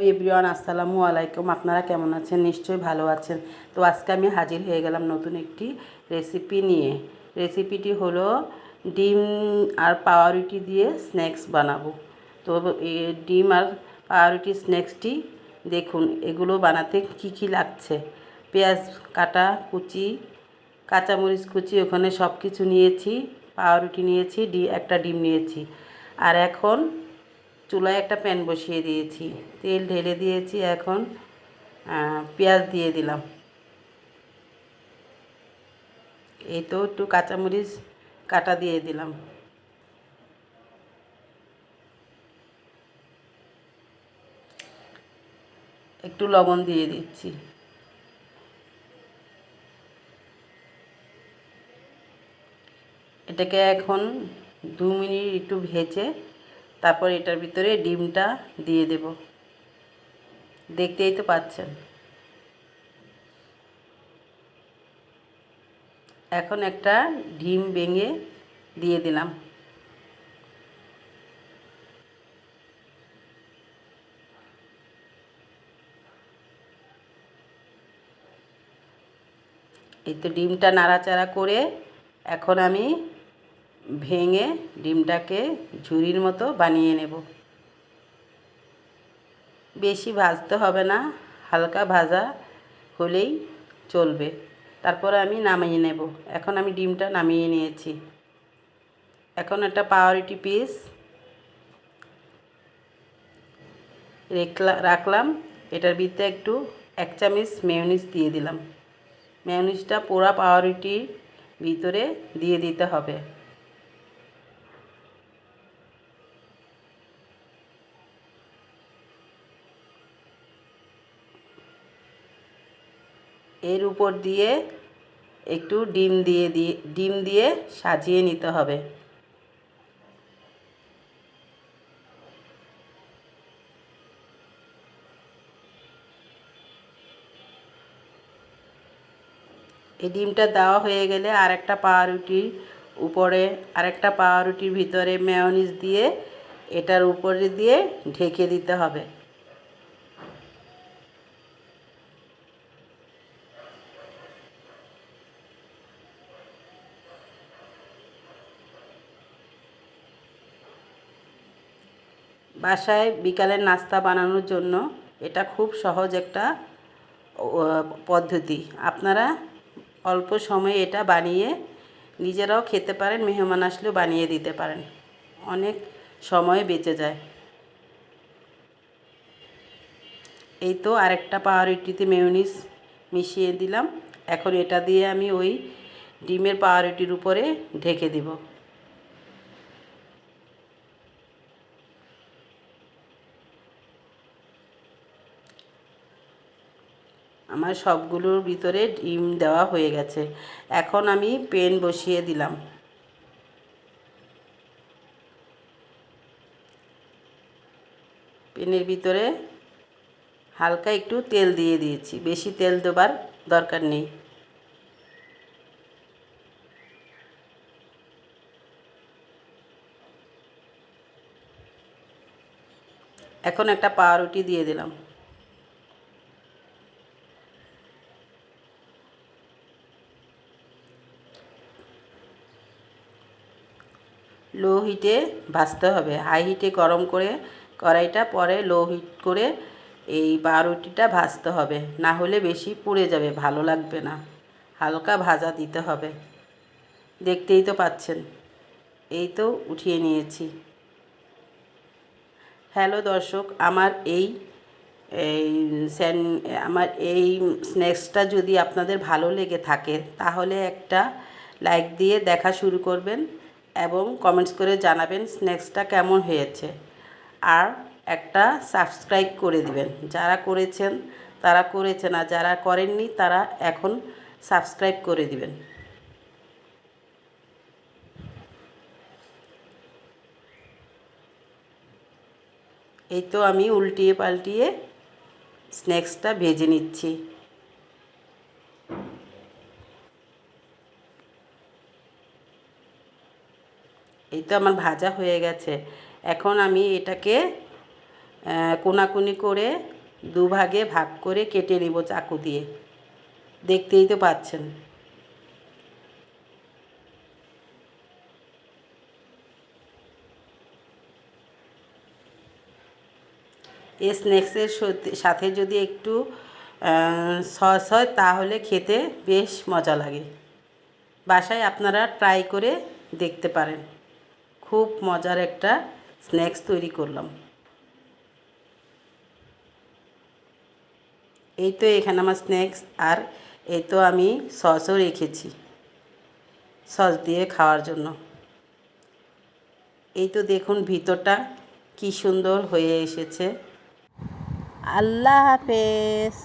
Everyone, আসসালামু আলাইকুম। আপনারা কেমন আছেন? নিশ্চয়ই ভালো আছেন। তো আজকে আমি হাজির হয়ে গেলাম নতুন একটি রেসিপি নিয়ে। রেসিপিটি হলো ডিম আর পাউরুটি দিয়ে স্ন্যাক্স বানাবো। তো এই ডিম আর পাউরুটি স্ন্যাক্সটি দেখুন, এগুলো বানাতে কি কি লাগছে। পেঁয়াজ কাটা কুচি, কাঁচামরিচ কুচি, ওখানে সব কিছু নিয়েছি। পাউরুটি নিয়েছি, একটা ডিম নিয়েছি। আর এখন চুলায় একটা প্যান বসিয়ে দিয়েছি, তেল ঢেলে দিয়েছি। এখন পেঁয়াজ দিয়ে দিলাম। এই তো একটু কাঁচামরিচ কাটা দিয়ে দিলাম। একটু লবণ দিয়ে দিচ্ছি। এটাকে এখন 2 মিনিট একটু ভেজে তারপর এটার ভিতরে ডিমটা দিয়ে দেব। দেখতেই তো পাচ্ছেন। এখন একটা ডিম ভেঙে দিয়ে দিলাম। এই তো ডিমটা নাড়াচাড়া করে এখন আমি ভেঙে ডিমটাকে ঝুরির মতো বানিয়ে নেব। বেশি ভাজতে হবে না, হালকা ভাজা হলেই চলবে। তারপরে আমি নামিয়ে নেব। এখন আমি ডিমটা নামিয়ে নিয়েছি। এখন একটা পাউরুটি পিস রাখলাম। এটার ভিতরে একটু 1 চামচ মেয়োনিজ দিয়ে দিলাম। মেয়োনিজটা পোড়া পাউরুটির ভিতরে দিয়ে দিতে হবে। এর উপর দিয়ে একটু ডিম দিয়ে সাজিয়ে নিতে হবে। এই ডিমটা দেওয়া হয়ে গেলে আরেকটা পাউরুটির উপরে, আরেকটা পাউরুটির ভিতরে মেয়োনিজ দিয়ে এটার উপরে দিয়ে ঢেকে দিতে হবে। বাসায় বিকালের নাস্তা বানানোর জন্য এটা খুব সহজ একটা পদ্ধতি। আপনারা অল্প সময়ে এটা বানিয়ে নিজেরাও খেতে পারেন, মেহমান আসলেও বানিয়ে দিতে পারেন। অনেক সময় বেঁচে যায়। এই তো আরেকটা পাউরুটিতে মেয়োনিজ মিশিয়ে দিলাম। এখন এটা দিয়ে আমি ওই ডিমের পাউরুটির উপরে ঢেকে দেব। আমার সবগুলোর ভিতরে ডিম দেওয়া হয়ে গেছে। এখন আমি প্যান বসিয়ে দিলাম। প্যানের ভিতরে হালকা একটু তেল দিয়ে দিয়েছি, বেশি তেল দেবার দরকার নেই। এখন একটা পাউরুটি দিয়ে দিলাম। লো হিটে ভাজতে হবে। হাই হিটে গরম করে কড়াইটা, পরে লো হিট করে এই পাউরুটিটা ভাজতে হবে। না হলে বেশি পুড়ে যাবে, ভালো লাগবে না। হালকা ভাজা দিতে হবে। দেখতেই তো পাচ্ছেন। এই তো উঠিয়ে নিয়েছি। হ্যালো দর্শক, এই আমার এই স্ন্যাক্সটা যদি আপনাদের ভালো লেগে থাকে তাহলে একটা লাইক দিয়ে দেখা শুরু করবেন এবং কমেন্টস করে জানাবেন স্ন্যাক্সটা কেমন হয়েছে। আর একটা সাবস্ক্রাইব করে দিবেন। যারা করেছেন তারা করেছেন, আর যারা করেননি তারা এখন সাবস্ক্রাইব করে দিবেন। এই তো আমি উল্টিয়ে পাল্টিয়ে স্ন্যাক্সটা ভেজে নিচ্ছি। এই তো আমার ভাজা হয়ে গেছে। এখন আমি এটাকে কোনাকুনি করে দুভাগে ভাগ করে কেটে নেব চাকু দিয়ে। দেখতেই তো পাচ্ছেন। এই স্ন্যাক্সের সাথে যদি একটু সস হয় তাহলে খেতে বেশ মজা লাগে। বাসায় আপনারা ট্রাই করে দেখতে পারেন। খুব মজার একটা স্ন্যাক্স তৈরি করলাম। এই তো এখানে আমার স্ন্যাক্স, আর এই তো আমি সসও রেখেছি সস দিয়ে খাওয়ার জন্য। এই তো দেখুন ভিতরটা কি সুন্দর হয়ে এসেছে। আল্লাহ হাফেজ।